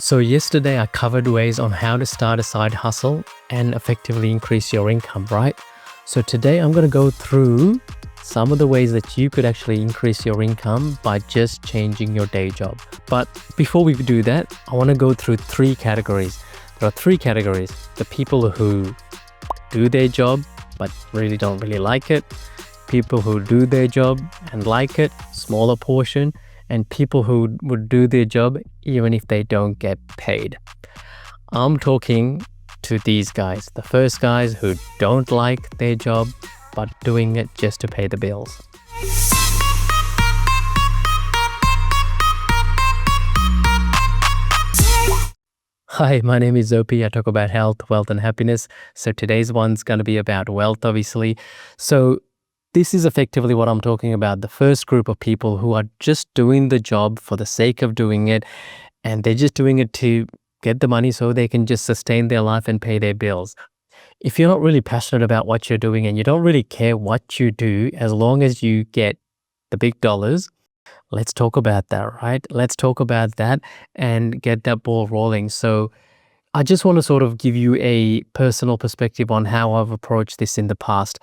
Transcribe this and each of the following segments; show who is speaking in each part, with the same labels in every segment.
Speaker 1: So yesterday I covered ways on how to start a side hustle and effectively increase your income, right? So today I'm going to go through some of the ways that you could actually increase your income by just changing your day job. But before we do that, I want to go through three categories. There are three categories: the people who do their job but really don't really like it, people who do their job and like it, smaller portion, and people who would do their job even if they don't get paid. I'm talking to these guys, the first guys who don't like their job but doing it just to pay the bills. Hi, my name is Zopi. I talk about health, wealth, and happiness. So today's one's going to be about wealth, obviously. So this is effectively what I'm talking about. The first group of people who are just doing the job for the sake of doing it, and they're just doing it to get the money so they can just sustain their life and pay their bills. If you're not really passionate about what you're doing and you don't really care what you do, as long as you get the big dollars, let's talk about that, right? Let's talk about that and get that ball rolling. So I just want to sort of give you a personal perspective on how I've approached this in the past.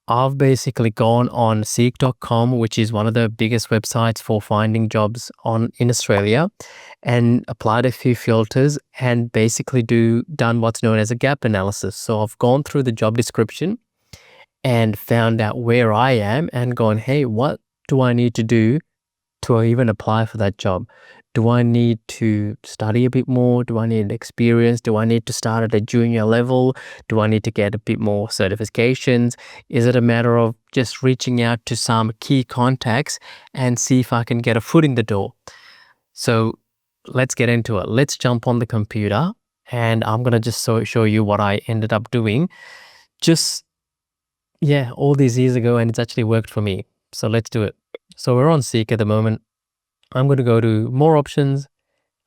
Speaker 1: I've basically gone on seek.com, which is one of the biggest websites for finding jobs in Australia, and applied a few filters and basically done what's known as a gap analysis. So I've gone through the job description and found out where I am and gone, hey, what do I need to do to even apply for that job? Do I need to study a bit more? Do I need experience? Do I need to start at a junior level? Do I need to get a bit more certifications? Is it a matter of just reaching out to some key contacts and see if I can get a foot in the door? So let's get into it. Let's jump on the computer and I'm going to just show you what I ended up doing all these years ago, and it's actually worked for me. So let's do it. So we're on Seek at the moment. I'm going to go to more options.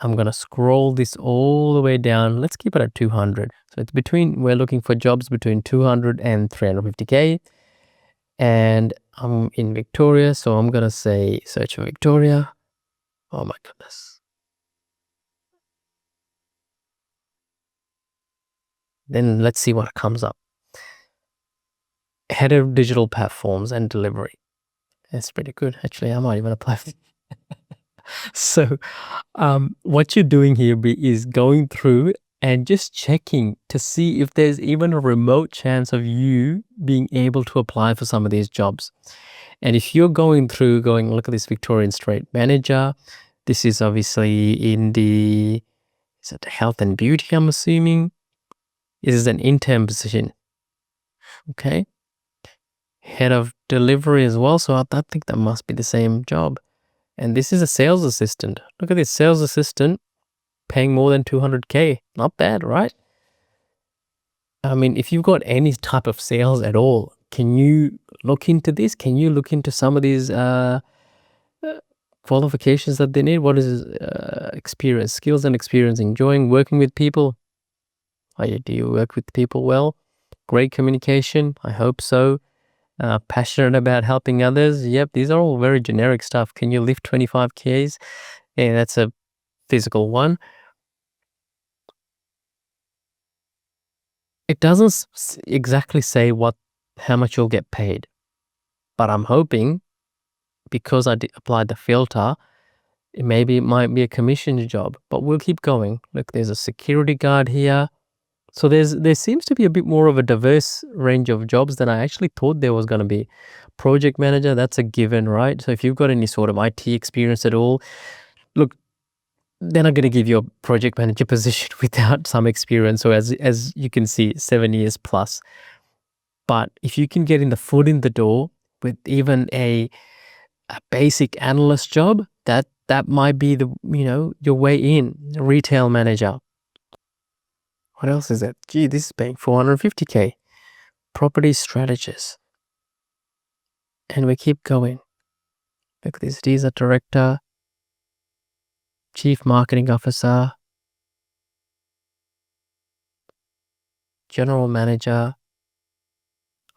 Speaker 1: I'm going to scroll this all the way down. Let's keep it at 200. So we're looking for jobs between 200 and 350K. And I'm in Victoria. So I'm going to say search for Victoria. Oh my goodness. Then let's see what comes up. Head of digital platforms and delivery. That's pretty good. Actually, I might even apply for So what you're doing here is going through and just checking to see if there's even a remote chance of you being able to apply for some of these jobs. And if you're going, look at this Victorian Strait Manager. This is obviously is it health and beauty, I'm assuming? This is an intern position. Okay. Head of delivery as well. So I think that must be the same job. And this is a sales assistant. Look at this sales assistant paying more than 200K. Not bad, right? I mean, if you've got any type of sales at all, can you look into this? Can you look into some of these qualifications that they need? What is experience, skills and experience, enjoying working with people? Do you work with people well? Great communication? I hope so. Passionate about helping others. Yep, these are all very generic stuff. Can you lift 25 Ks? Yeah, that's a physical one. It doesn't exactly say how much you'll get paid, but I'm hoping because I applied the filter, maybe it might be a commissioned job, but we'll keep going. Look, there's a security guard here. So there seems to be a bit more of a diverse range of jobs than I actually thought there was going to be. Project manager, that's a given, right? So if you've got any sort of IT experience at all, look, they're not going to give you a project manager position without some experience. So as you can see, 7 years plus. But if you can get in the foot in the door with even a basic analyst job, that might be your way in. Retail manager. What else is it? Gee, this is paying 450K. Property strategist. And we keep going. Look at this. These are director, chief marketing officer, general manager.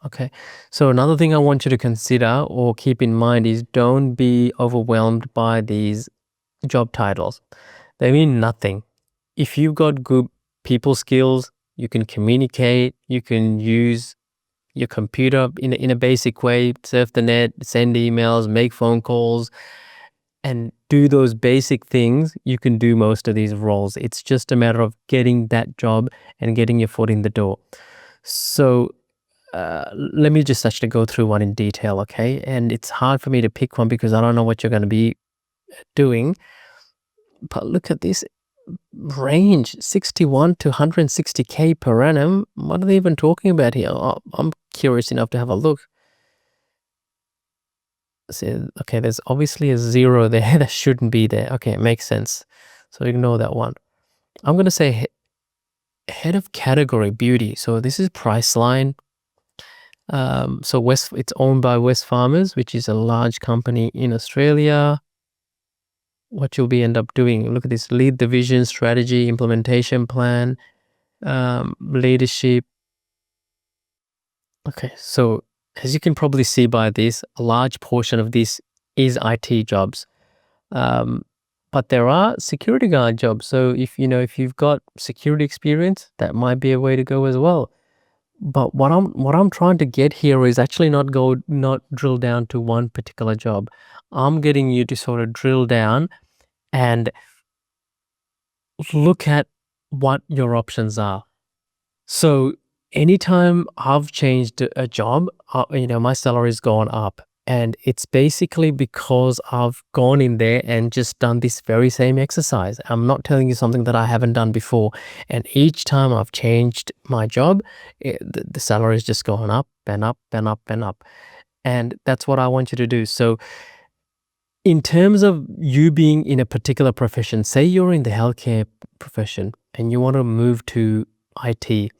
Speaker 1: Okay. So another thing I want you to consider or keep in mind is don't be overwhelmed by these job titles. They mean nothing. if you've got good people skills, you can communicate, you can use your computer in a basic way, surf the net, send emails, make phone calls, and do those basic things, you can do most of these roles. It's just a matter of getting that job and getting your foot in the door. So let me just actually go through one in detail, okay? And it's hard for me to pick one because I don't know what you're going to be doing. But look at this range, 61 to 160K per annum. What are they even talking about here? I'm curious enough to have a look. So, okay, there's obviously a zero there that shouldn't be there. Okay, it makes sense. So ignore that one. I'm going to say head of category beauty. So this is Priceline. So it's owned by West Farmers, which is a large company in Australia. What you'll be end up doing, look at this: lead the vision, strategy, implementation plan, leadership. Okay, so as you can probably see by this, a large portion of this is IT jobs. But there are security guard jobs. So if you've got security experience, that might be a way to go as well. But what I'm trying to get here is actually not drill down to one particular job. I'm getting you to sort of drill down and look at what your options are. So anytime I've changed a job, my salary's gone up. And it's basically because I've gone in there and just done this very same exercise. I'm not telling you something that I haven't done before. And each time I've changed my job, the salary's just gone up and up and up and up. And that's what I want you to do. So in terms of you being in a particular profession, say you're in the healthcare profession and you want to move to IT,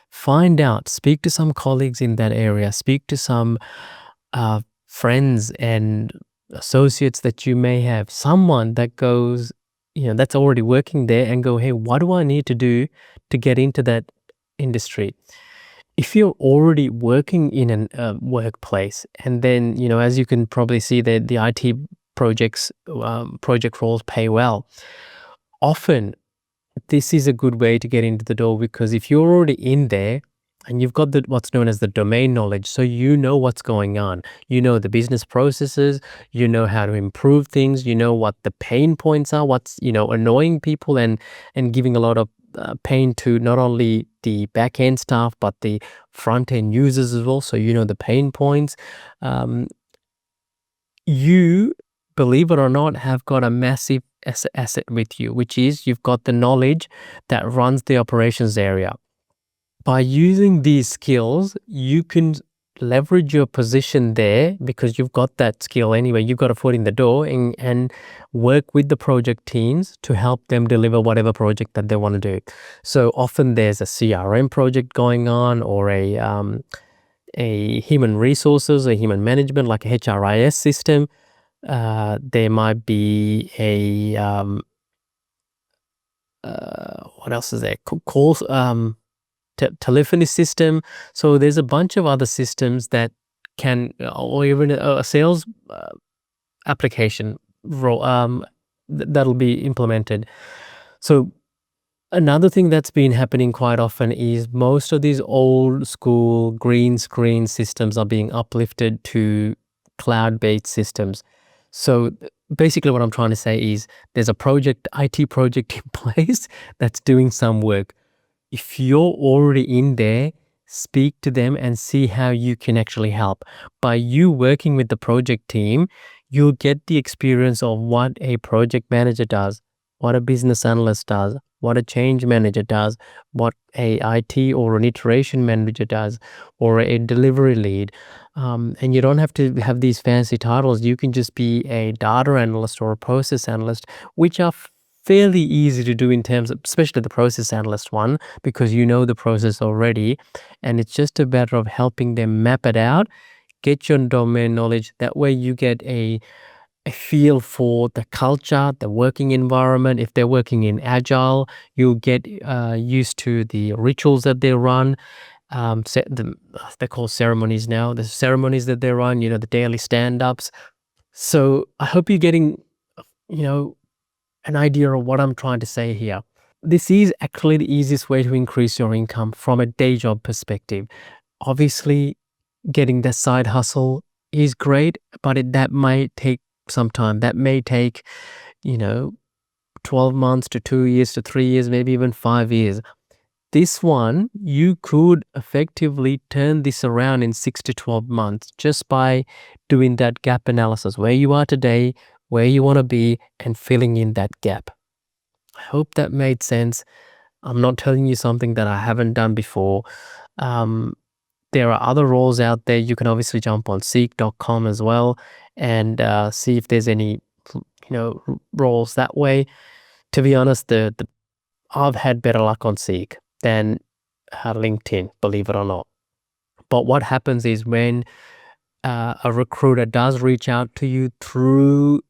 Speaker 1: find out, speak to some colleagues in that area, speak to some friends and associates that you may have, someone that goes, that's already working there, and go, hey, what do I need to do to get into that industry? If you're already working in a workplace, and then, as you can probably see, the IT project roles pay well. Often, this is a good way to get into the door, because if you're already in there and you've got what's known as the domain knowledge, so you know what's going on, you know the business processes, you know how to improve things, you know what the pain points are, what's annoying people and giving a lot of pain to not only the back end staff but the front end users as well. So you know the pain points. You, believe it or not, have got a massive asset with you, which is you've got the knowledge that runs the operations area. By using these skills, you can leverage your position there because you've got that skill anyway. You've got a foot in the door, and work with the project teams to help them deliver whatever project that they want to do. So often there's a CRM project going on, or a human resources or human management, like a HRIS system. There might be a what else is there? Calls, telephony system. So there's a bunch of other systems that can, or even a sales application role that'll be implemented. So another thing that's been happening quite often is most of these old school green screen systems are being uplifted to cloud-based systems. So basically what I'm trying to say is there's a IT project in place that's doing some work. If you're already in there, speak to them and see how you can actually help. By you working with the project team, you'll get the experience of what a project manager does, what a business analyst does, what a change manager does, what a IT or an iteration manager does, or a delivery lead. And you don't have to have these fancy titles. You can just be a data analyst or a process analyst, which are fairly easy to do in terms of, especially the process analyst one, because you know the process already. And it's just a matter of helping them map it out, get your domain knowledge. That way you get a feel for the culture, the working environment. If they're working in agile, you'll get used to the rituals that they run. They're called ceremonies now. The ceremonies that they run, the daily stand-ups. So I hope you're getting, an idea of what I'm trying to say here. this is actually the easiest way to increase your income from a day job perspective. Obviously, getting that side hustle is great, but that might take some time. That may take, you know, 12 months to 2 years to 3 years, maybe even 5 years. This one, you could effectively turn this around in 6 to 12 months just by doing that gap analysis, where you are today, where you want to be, and filling in that gap. I hope that made sense. I'm not telling you something that I haven't done before. Um, there are other roles out there. You can obviously jump on seek.com as well and see if there's any, roles that way. To be honest, the I've had better luck on Seek than LinkedIn, believe it or not. But what happens is when a recruiter does reach out to you through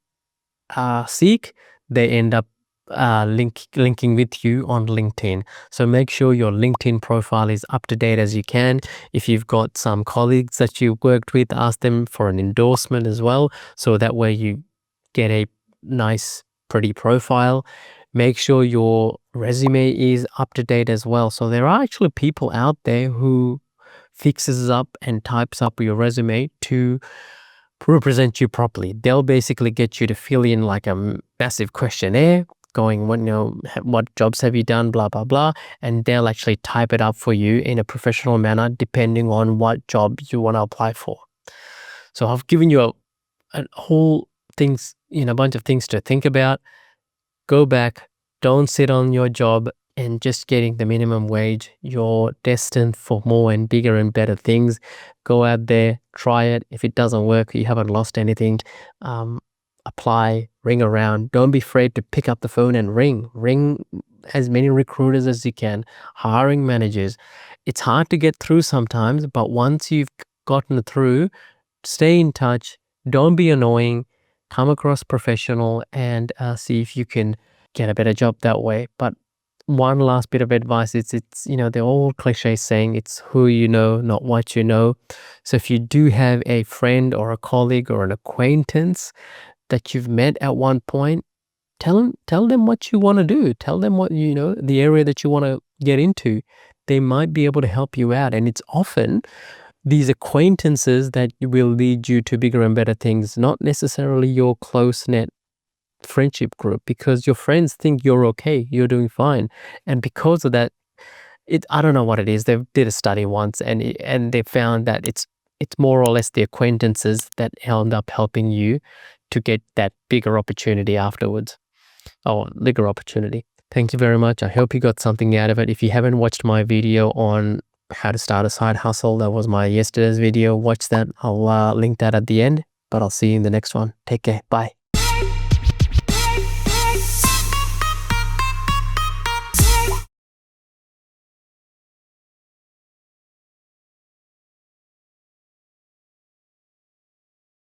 Speaker 1: Seek, they end up linking with you on LinkedIn. So make sure your LinkedIn profile is up to date as you can. If you've got some colleagues that you worked with, ask them for an endorsement as well. So that way you get a nice, pretty profile. Make sure your resume is up to date as well. So there are actually people out there who fixes up and types up your resume to represent you properly. They'll basically get you to fill in like a massive questionnaire going, what jobs have you done, blah, blah, blah. And they'll actually type it up for you in a professional manner, depending on what job you want to apply for. So I've given you a whole things, a bunch of things to think about. Go back, don't sit on your job and just getting the minimum wage. You're destined for more and bigger and better things. Go out there, try it. If it doesn't work, you haven't lost anything. Apply, ring around. Don't be afraid to pick up the phone and ring. Ring as many recruiters as you can, hiring managers. It's hard to get through sometimes, but once you've gotten through, stay in touch. Don't be annoying. Come across professional and see if you can get a better job that way. But one last bit of advice is it's the old cliche saying, it's who you know, not what you know. So if you do have a friend or a colleague or an acquaintance that you've met at one point, tell them what you want to do. Tell them what the area that you want to get into. They might be able to help you out. And it's often these acquaintances that will lead you to bigger and better things, not necessarily your close-knit friendship group, because your friends think you're okay, you're doing fine. And because of that, I don't know what it is. They did a study once and they found that it's more or less the acquaintances that end up helping you to get that bigger opportunity afterwards. Oh, bigger opportunity. Thank you very much. I hope you got something out of it. If you haven't watched my video on how to start a side hustle, that was my yesterday's video. Watch that. I'll link that at the end, but I'll see you in the next one. Take care. Bye.